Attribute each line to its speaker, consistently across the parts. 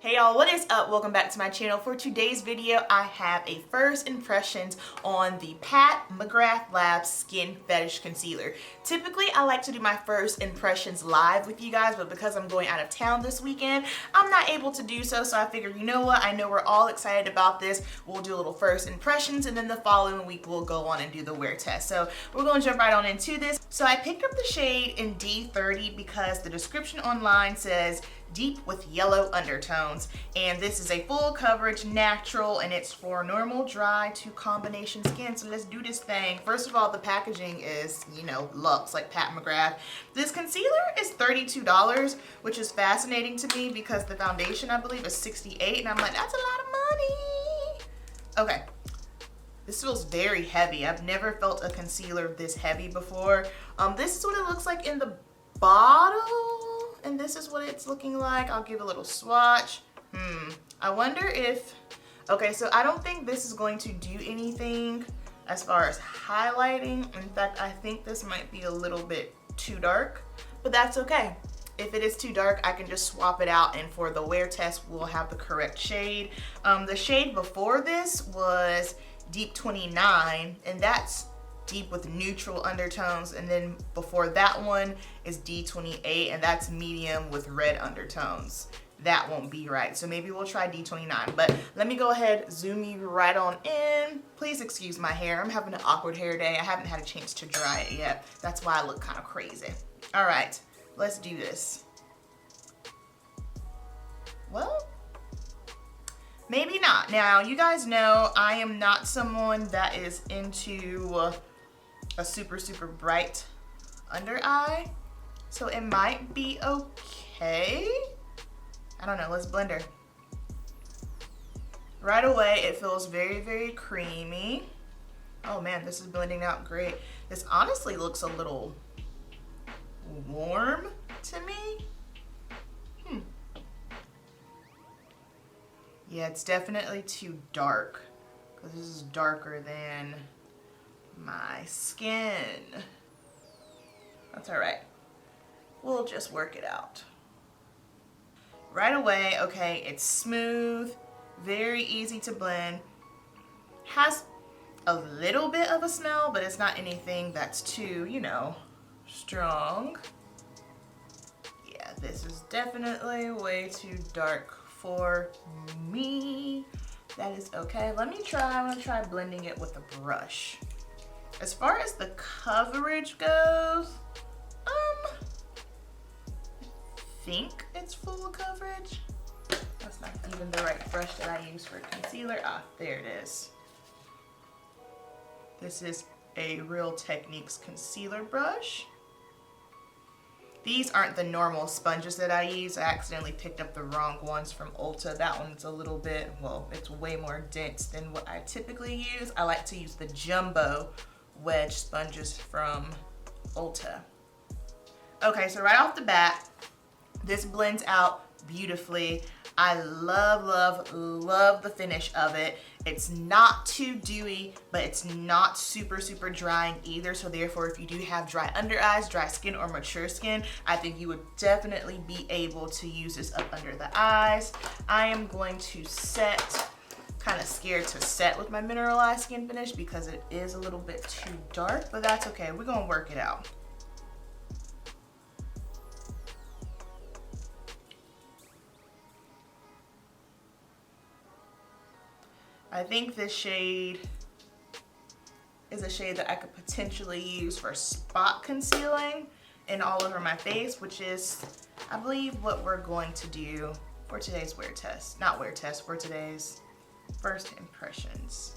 Speaker 1: Hey y'all, what is up? Welcome back to my channel. For today's video, I have a first impressions on the Pat McGrath Labs Skin Fetish Concealer. Typically, I like to do my first impressions live with you guys, but because I'm going out of town this weekend, I'm not able to do so. So I figured, you know what? I know we're all excited about this. We'll do a little first impressions, and then the following week, we'll go on and do the wear test. So we're going to jump right on into this. So I picked up the shade in D30 because the description online says deep with yellow undertones, and this is a full coverage natural, and it's for normal, dry to combination skin. So let's do this thing. First of all, the packaging is, you know, luxe like Pat McGrath. This concealer is $32, which is fascinating to me because the foundation I believe is $68, and I'm like, that's a lot of money. Okay, this feels very heavy. I've never felt a concealer this heavy before. This is what it looks like in the bottle, and this is what it's looking like. I'll give a little swatch. I wonder if, okay, so I don't think this is going to do anything as far as highlighting. In fact, I think this might be a little bit too dark, but that's okay. If it is too dark, I can just swap it out, and for the wear test, we'll have the correct shade. The shade before this was Deep 29, and that's deep with neutral undertones, and then before that one is D28, and that's medium with red undertones. That won't be right, so maybe we'll try D29, but let me go ahead, zoom you right on in. Please excuse my hair. I'm having an awkward hair day. I haven't had a chance to dry it yet. That's why I look kind of crazy. All right, let's do this. Well, maybe not. Now, you guys know I am not someone that is into a super bright under eye, so it might be okay. I don't know, let's blend her. Right away, it feels very creamy. Oh man, this is blending out great. This honestly looks a little warm to me. Yeah, it's definitely too dark, because this is darker than my skin. That's all right. We'll just work it out. Right away, okay, it's smooth, very easy to blend. Has a little bit of a smell, but it's not anything that's too, you know, strong. Yeah, this is definitely way too dark for me. That is okay. Let me try, I'm gonna try blending it with a brush. As far as the coverage goes, I think it's full coverage. That's not even the right brush that I use for concealer. Ah, there it is. This is a Real Techniques concealer brush. These aren't the normal sponges that I use. I accidentally picked up the wrong ones from Ulta. That one's a little bit, well, it's way more dense than what I typically use. I like to use the jumbo wedge sponges from Ulta. Okay, so right off the bat, this blends out beautifully. I love the finish of it. It's not too dewy, but it's not super drying either. So therefore, if you do have dry under eyes, dry skin, or mature skin, I think you would definitely be able to use this up under the eyes. I am going to set, kind of scared to set with my mineralized skin finish because it is a little bit too dark, but that's okay. We're gonna work it out. I think this shade is a shade that I could potentially use for spot concealing and all over my face, which is, I believe, what we're going to do for today's wear test. Not wear test, for today's first impressions.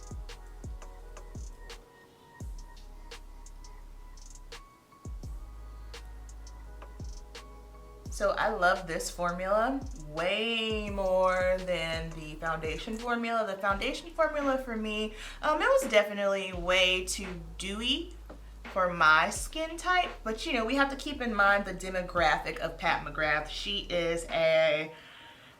Speaker 1: So I love this formula way more than the foundation formula. The foundation formula for me, it was definitely way too dewy for my skin type. But you know, we have to keep in mind the demographic of Pat McGrath. She is a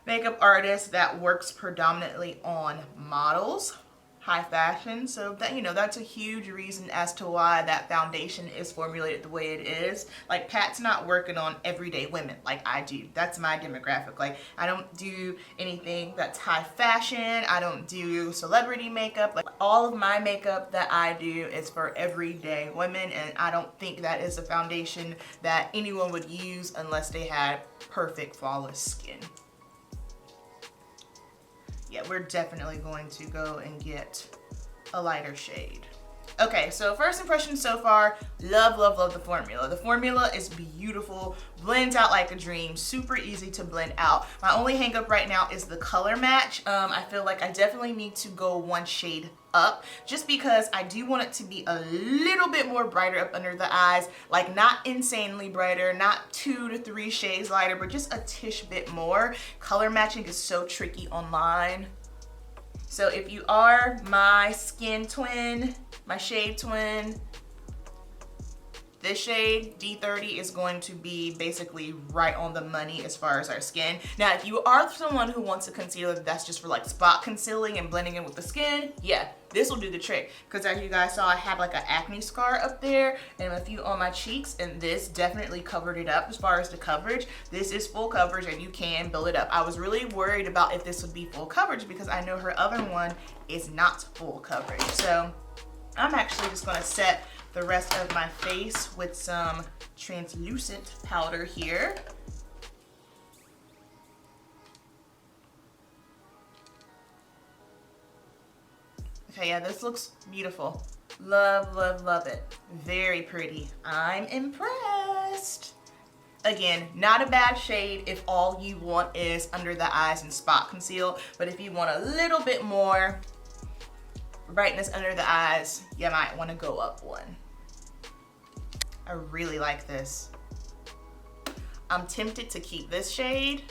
Speaker 1: makeup artist that works predominantly on models. high fashion, so that, you know, that's a huge reason as to why that foundation is formulated the way it is. Like, Pat's not working on everyday women like I do. That's my demographic. Like, I don't do anything that's high fashion. I don't do celebrity makeup. Like, all of my makeup that I do is for everyday women, and I don't think that is a foundation that anyone would use unless they had perfect flawless skin. Yeah, we're definitely going to go and get a lighter shade. Okay, so first impression so far, love, love, love the formula. The formula is beautiful, blends out like a dream, super easy to blend out. My only hang up right now is the color match. I feel like I definitely need to go one shade up, just because I do want it to be a little bit more brighter up under the eyes, like not insanely brighter, not 2 to 3 shades lighter, but just a tish bit more. Color matching is so tricky online. So if you are my skin twin, my shade twin, this shade, D30, is going to be basically right on the money as far as our skin. Now, if you are someone who wants a concealer that's just for like spot concealing and blending in with the skin, yeah, this will do the trick. Because as you guys saw, I had like an acne scar up there and a few on my cheeks, and this definitely covered it up as far as the coverage. This is full coverage and you can build it up. I was really worried about if this would be full coverage because I know her other one is not full coverage. So I'm actually just gonna set the rest of my face with some translucent powder here. Okay, yeah, this looks beautiful. Love, love, love it. Very pretty. I'm impressed. Again, not a bad shade if all you want is under the eyes and spot conceal, but if you want a little bit more brightness under the eyes, you might want to go up one. I really like this. I'm tempted to keep this shade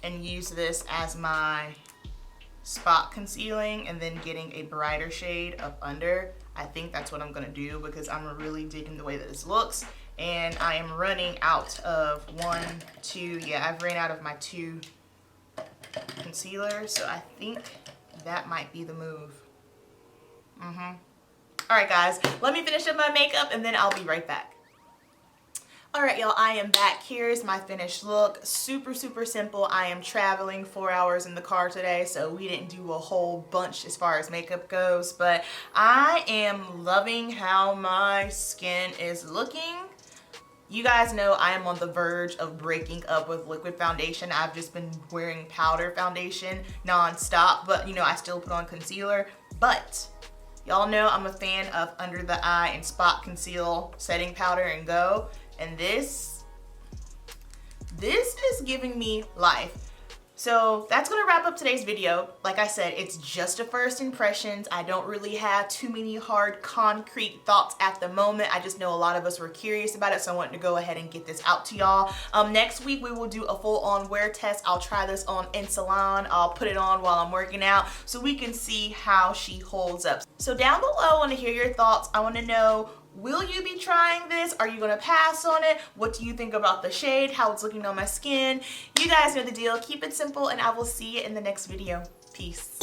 Speaker 1: and use this as my spot concealing and then getting a brighter shade up under. I think that's what I'm gonna do because I'm really digging the way that this looks, and I am running out of 1, 2, yeah, I've ran out of my 2 concealers, so I think that might be the move. All right, guys, let me finish up my makeup and then I'll be right back. All right, y'all, I am back. Here's my finished look. Super, super simple. I am traveling 4 hours in the car today, so we didn't do a whole bunch as far as makeup goes, but I am loving how my skin is looking. You guys know I am on the verge of breaking up with liquid foundation. I've just been wearing powder foundation non-stop, but you know, I still put on concealer. But y'all know I'm a fan of under the eye and spot conceal, setting powder and go. And this is giving me life. So that's gonna wrap up today's video. Like I said, it's just a first impressions. I don't really have too many hard concrete thoughts at the moment. I just know a lot of us were curious about it, so I wanted to go ahead and get this out to y'all. Next week we will do a full-on wear test. I'll try this on in salon. I'll put it on while I'm working out so we can see how she holds up. So down below, I want to hear your thoughts. I want to know, will you be trying this? Are you gonna pass on it? What do you think about the shade? How it's looking on my skin? You guys know the deal. Keep it simple and I will see you in the next video. Peace.